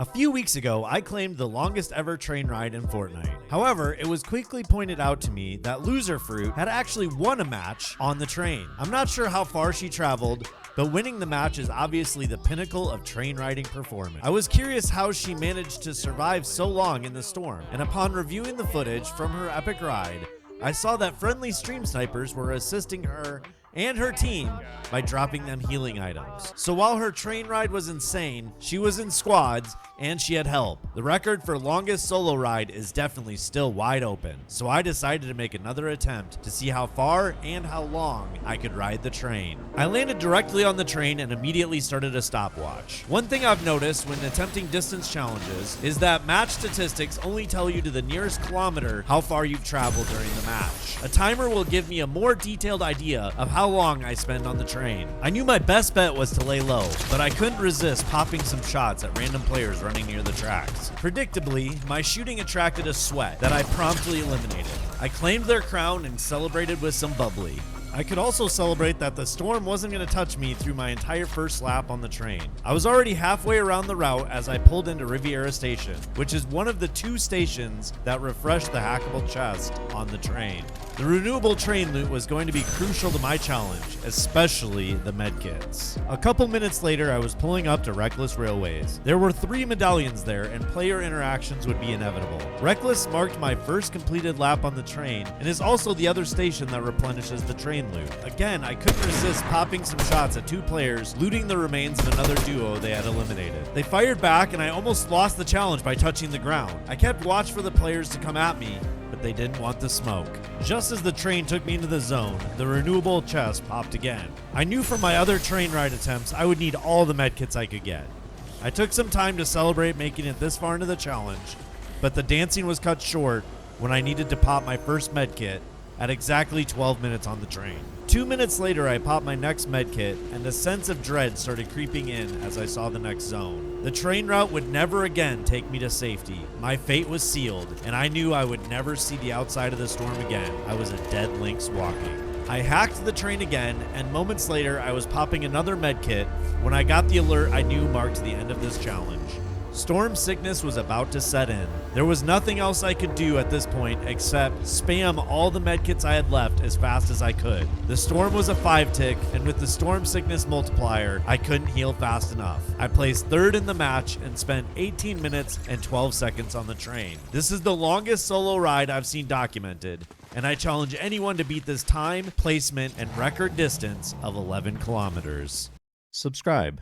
A few weeks ago, I claimed the longest ever train ride in Fortnite. However, it was quickly pointed out to me that LoserFruit had actually won a match on the train. I'm not sure how far she traveled, but winning the match is obviously the pinnacle of train riding performance. I was curious how she managed to survive so long in the storm, and upon reviewing the footage from her epic ride, I saw that friendly stream snipers were assisting her and her team by dropping them healing items. So while her train ride was insane, she was in squads and she had help. The record for longest solo ride is definitely still wide open, so I decided to make another attempt to see how far and how long I could ride the train. I landed directly on the train and immediately started a stopwatch. One thing I've noticed when attempting distance challenges is that match statistics only tell you to the nearest kilometer how far you've traveled during the match. A timer will give me a more detailed idea of how long I spend on the train. I knew my best bet was to lay low, but I couldn't resist popping some shots at random players running near the tracks. Predictably, my shooting attracted a sweat that I promptly eliminated. I claimed their crown and celebrated with some bubbly. I could also celebrate that the storm wasn't going to touch me through my entire first lap on the train. I was already halfway around the route as I pulled into Riviera Station, which is one of the two stations that refresh the hackable chest on the train. The renewable train loot was going to be crucial to my challenge, especially the medkits. A couple minutes later, I was pulling up to Reckless Railways. There were 3 medallions there, and player interactions would be inevitable. Reckless marked my first completed lap on the train, and is also the other station that replenishes the train loot. Again, I couldn't resist popping some shots at 2 players, looting the remains of another duo they had eliminated. They fired back, and I almost lost the challenge by touching the ground. I kept watch for the players to come at me, but they didn't want the smoke. Just as the train took me into the zone, the renewable chest popped again. I knew from my other train ride attempts I would need all the medkits I could get. I took some time to celebrate making it this far into the challenge, but the dancing was cut short when I needed to pop my first medkit at exactly 12 minutes on the train. 2 minutes later, I popped my next medkit, and a sense of dread started creeping in as I saw the next zone. The train route would never again take me to safety. My fate was sealed, and I knew I would never see the outside of the storm again. I was a dead lynx walking. I hacked the train again, and moments later, I was popping another medkit when I got the alert I knew marked the end of this challenge. Storm sickness was about to set in. There was nothing else I could do at this point except spam all the medkits I had left as fast as I could. The storm was a 5-tick, and with the storm sickness multiplier, I couldn't heal fast enough. I placed 3rd in the match and spent 18 minutes and 12 seconds on the train. This is the longest solo ride I've seen documented, and I challenge anyone to beat this time, placement, and record distance of 11 kilometers. Subscribe.